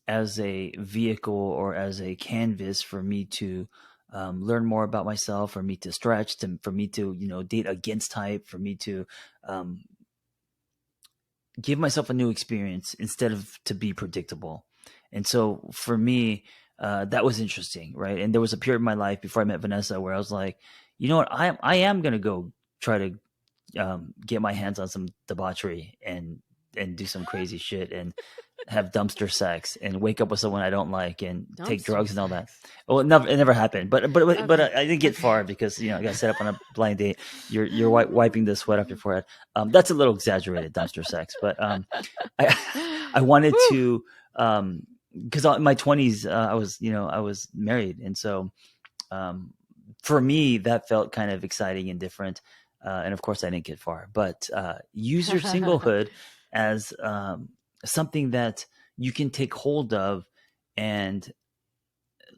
as a vehicle or as a canvas for me to learn more about myself, for me to stretch, for me to, date against type, for me to give myself a new experience instead of to be predictable. And so for me, that was interesting, right? And there was a period in my life before I met Vanessa where I was like, you know what, I am going to go try to get my hands on some debauchery and do some crazy shit and have dumpster sex and wake up with someone I don't like and take drugs and all that. Well, it never happened, but I didn't get far because, I got set up on a blind date. You're wiping the sweat off your forehead. That's a little exaggerated, dumpster sex, but I wanted to, because in my 20s, I was married. And so for me, that felt kind of exciting and different. And of course I didn't get far, but use your singlehood as something that you can take hold of and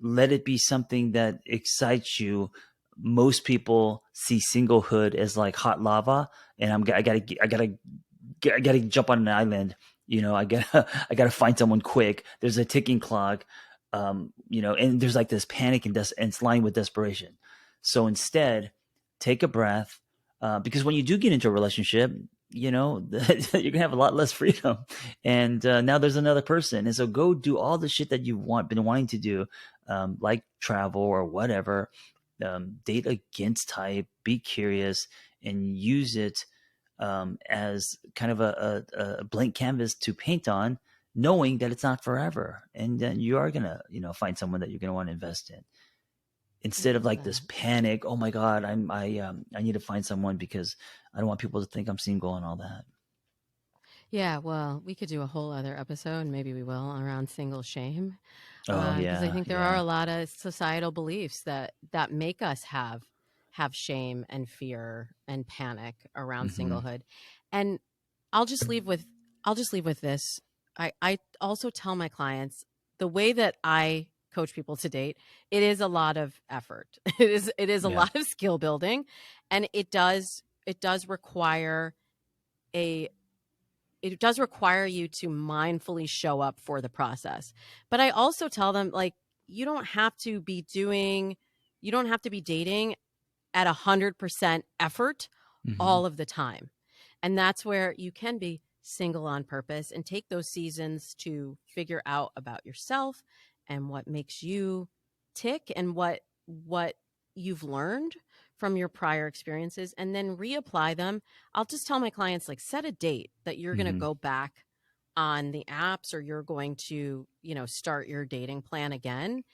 let it be something that excites you. Most people see singlehood as like hot lava, and I gotta jump on an island. I gotta find someone quick. There's a ticking clock, and there's like this panic and it's lined with desperation. So instead, take a breath, because when you do get into a relationship, you're gonna have a lot less freedom, and now there's another person, and so go do all the shit that you've been wanting to do, like travel or whatever, date against type, be curious, and use it as kind of a blank canvas to paint on, knowing that it's not forever, and then you are gonna find someone that you're gonna want to invest in. Instead of like this panic, oh my God, I need to find someone because I don't want people to think I'm single and all that. Yeah, well, we could do a whole other episode, and maybe we will, around single shame. Oh Because I yeah, think there are yeah. a lot of societal beliefs that make us have shame and fear and panic around Hmm. singlehood. And I'll just leave with I'll just leave with this. I also tell my clients the way that I coach people to date, it is a lot of effort. It is a Yeah. lot of skill building, and it does require a it does require you to mindfully show up for the process. But I also tell them, like, you don't have to be dating at 100% effort Hmm. all of the time. And that's where you can be single on purpose and take those seasons to figure out about yourself and what makes you tick and what you've learned from your prior experiences, and then reapply them. I'll just tell my clients, like, set a date that you're going to Hmm. go back on the apps, or you're going to, start your dating plan again,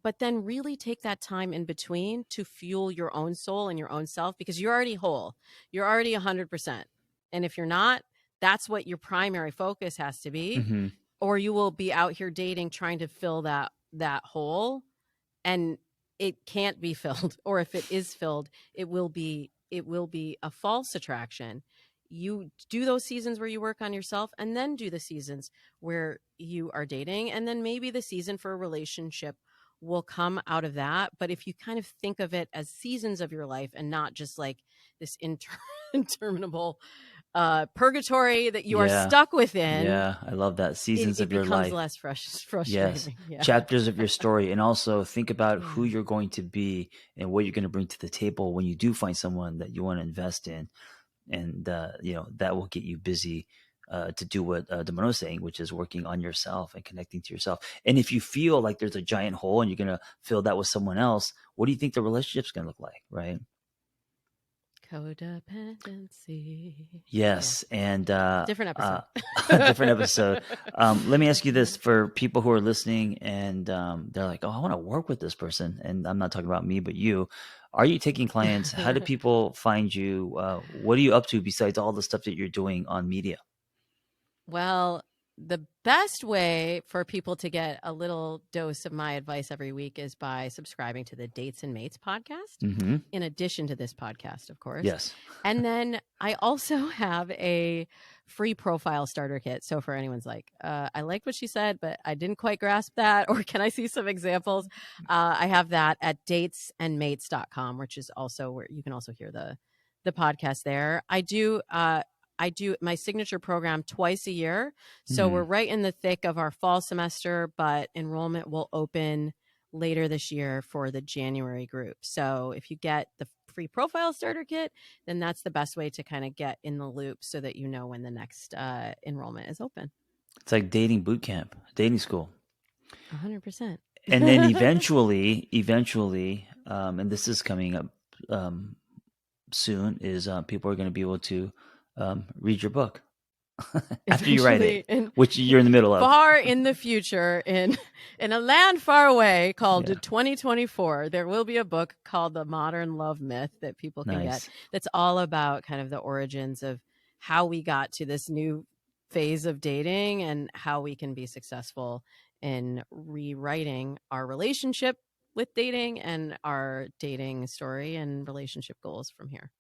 but then really take that time in between to fuel your own soul and your own self, because you're already whole. You're already 100%. And if you're not, that's what your primary focus has to be, Hmm. or you will be out here dating trying to fill that hole, and it can't be filled, or if it is filled, it will be a false attraction. You do those seasons where you work on yourself, and then do the seasons where you are dating, and then maybe the season for a relationship will come out of that. But if you kind of think of it as seasons of your life and not just like this interminable purgatory that you are Yeah. stuck within, Yeah. I love that. it, Seasons it of your becomes life. less Yes. frustrating. Yeah. Chapters of your story. And also think about who Yeah. you're going to be and what you're going to bring to the table when you do find someone that you want to invest in. And, that will get you busy to do what Damona is saying, which is working on yourself and connecting to yourself. And if you feel like there's a giant hole and you're going to fill that with someone else, what do you think the relationship's going to look like? Right. Codependency. Yes. And Different episode. different episode. Let me ask you this for people who are listening and they're like, oh, I want to work with this person. And I'm not talking about me, but you. Are you taking clients? How do people find you? What are you up to besides all the stuff that you're doing on media? Well, the best way for people to get a little dose of my advice every week is by subscribing to the Dates and Mates podcast, Mm-hmm. in addition to this podcast, of course. Yes. And then I also have a free profile starter kit. So for anyone's like, I liked what she said, but I didn't quite grasp that, or can I see some examples? I have that at datesandmates.com, which is also where you can also hear the podcast there. I do my signature program twice a year. So we're right in the thick of our fall semester, but enrollment will open later this year for the January group. So if you get the free profile starter kit, then that's the best way to kind of get in the loop so that you know when the next enrollment is open. It's like dating boot camp, dating school. 100%. And then eventually, and this is coming up soon, is people are going to be able to read your book after you write it, which you're in the middle of. Far in the future, in a land far away called 2024, there will be a book called The Modern Love Myth that people can get. That's all about kind of the origins of how we got to this new phase of dating and how we can be successful in rewriting our relationship with dating and our dating story and relationship goals from here.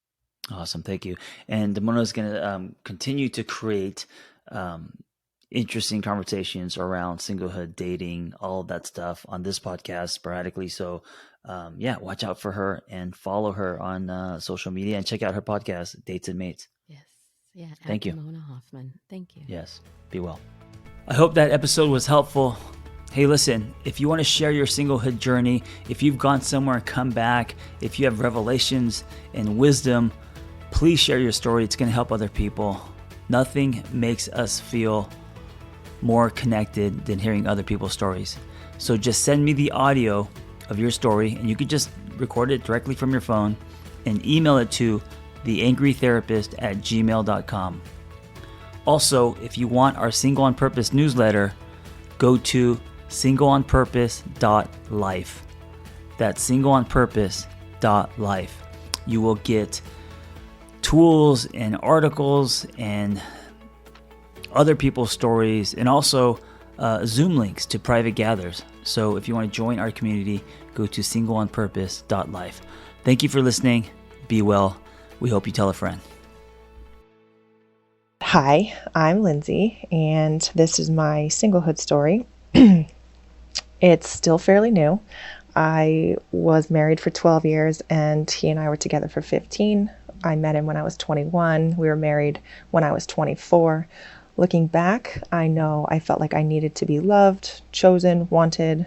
Awesome. Thank you. And Damona is going to continue to create interesting conversations around singlehood, dating, all of that stuff on this podcast sporadically. So watch out for her and follow her on social media and check out her podcast, Dates and Mates. Yes. Yeah. Thank you. Damona Hoffman. Thank you. Yes. Be well. I hope that episode was helpful. Hey, listen, if you want to share your singlehood journey, if you've gone somewhere and come back, if you have revelations and wisdom, please share your story. It's going to help other people. Nothing makes us feel more connected than hearing other people's stories. So just send me the audio of your story, and you could just record it directly from your phone and email it to theangrytherapist@gmail.com. Also, if you want our Single on Purpose newsletter, go to singleonpurpose.life. That's singleonpurpose.life. You will get tools and articles and other people's stories, and also Zoom links to private gathers. So if you want to join our community, go to singleonpurpose.life. Thank you for listening. Be well. We hope you tell a friend. Hi, I'm Lindsay, and this is my singlehood story. It's still fairly new. I was married for 12 years, and he and I were together for 15. I met him when I was 21. We were married when I was 24. Looking back, I know I felt like I needed to be loved, chosen, wanted.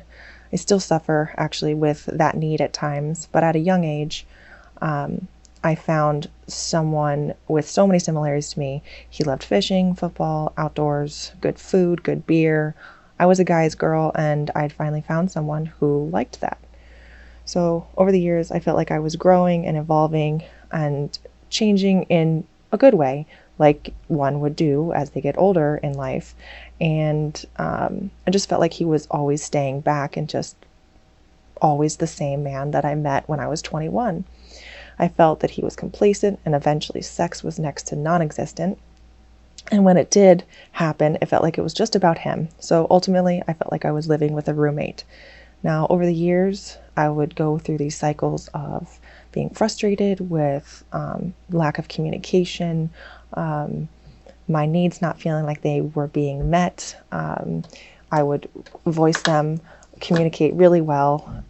I still suffer, actually, with that need at times, but at a young age, I found someone with so many similarities to me. He loved fishing, football, outdoors, good food, good beer. I was a guy's girl, and I'd finally found someone who liked that. So over the years, I felt like I was growing and evolving and changing in a good way, like one would do as they get older in life. And I just felt like he was always staying back and just always the same man that I met when I was 21. I felt that he was complacent, and eventually sex was next to non-existent. And when it did happen, it felt like it was just about him. So ultimately, I felt like I was living with a roommate. Now, over the years, I would go through these cycles of being frustrated with lack of communication, my needs not feeling like they were being met. I would voice them, communicate really well,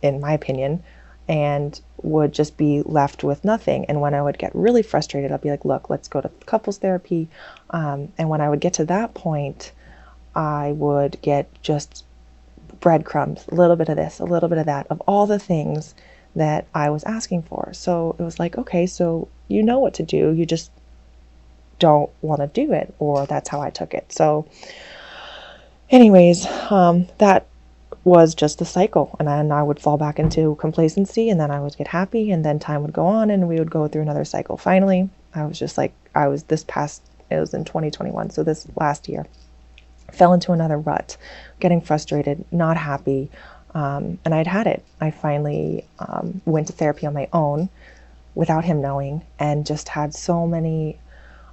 in my opinion, and would just be left with nothing. And when I would get really frustrated, I'd be like, look, let's go to couples therapy. And when I would get to that point, I would get just breadcrumbs, a little bit of this, a little bit of that, of all the things that I was asking for. So it was like, okay, so you know what to do, you just don't want to do it, or that's how I took it. So anyways, that was just the cycle, and then I would fall back into complacency, and then I would get happy, and then time would go on, and we would go through another cycle. Finally, it was in 2021, so this last year, fell into another rut, getting frustrated, not happy, and I'd had it. I finally went to therapy on my own without him knowing, and just had so many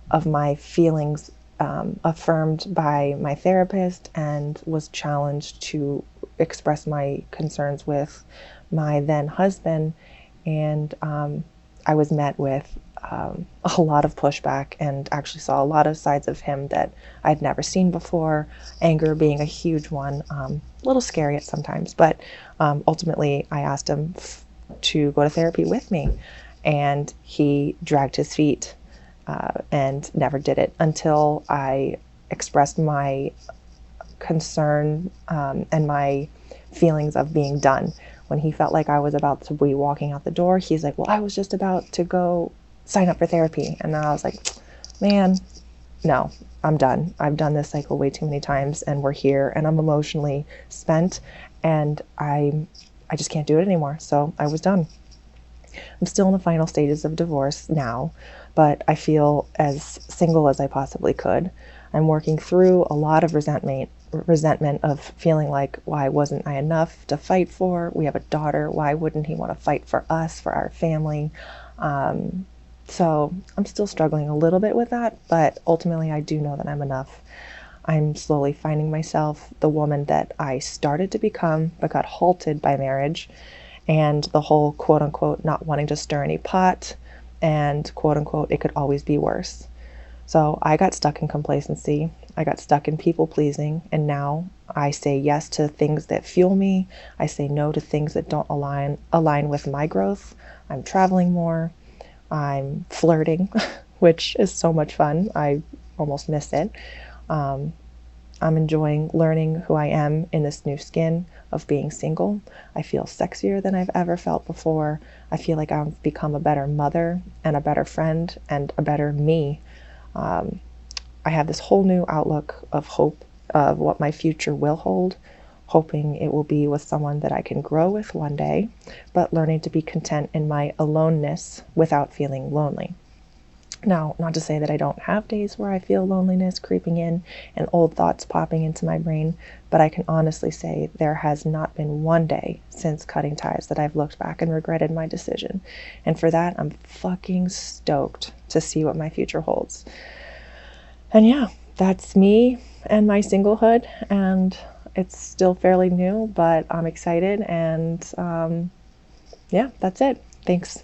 of my feelings affirmed by my therapist, and was challenged to express my concerns with my then husband. And I was met with a lot of pushback, and actually saw a lot of sides of him that I'd never seen before, anger being a huge one, a little scary at sometimes, but ultimately I asked him to go to therapy with me, and he dragged his feet and never did it until I expressed my concern and my feelings of being done. When he felt like I was about to be walking out the door, he's like, well, I was just about to go sign up for therapy. And then I was like, man, no, I'm done. I've done this cycle way too many times, and we're here, and I'm emotionally spent, and I just can't do it anymore. So I was done. I'm still in the final stages of divorce now, but I feel as single as I possibly could. I'm working through a lot of resentment of feeling like, why wasn't I enough to fight for? We have a daughter. Why wouldn't he want to fight for us, for our family? So I'm still struggling a little bit with that, but ultimately I do know that I'm enough. I'm slowly finding myself the woman that I started to become, but got halted by marriage and the whole quote unquote not wanting to stir any pot, and quote unquote it could always be worse. So I got stuck in complacency. I got stuck in people pleasing, and now I say yes to things that fuel me. I say no to things that don't align with my growth. I'm traveling more. I'm flirting, which is so much fun. I almost miss it. I'm enjoying learning who I am in this new skin of being single. I feel sexier than I've ever felt before. I feel like I've become a better mother and a better friend and a better me. I have this whole new outlook of hope of what my future will hold, hoping it will be with someone that I can grow with one day, but learning to be content in my aloneness without feeling lonely. Now, not to say that I don't have days where I feel loneliness creeping in and old thoughts popping into my brain, but I can honestly say there has not been one day since cutting ties that I've looked back and regretted my decision. And for that, I'm fucking stoked to see what my future holds. And yeah, that's me and my singlehood, and it's still fairly new, but I'm excited, and yeah, that's it. Thanks.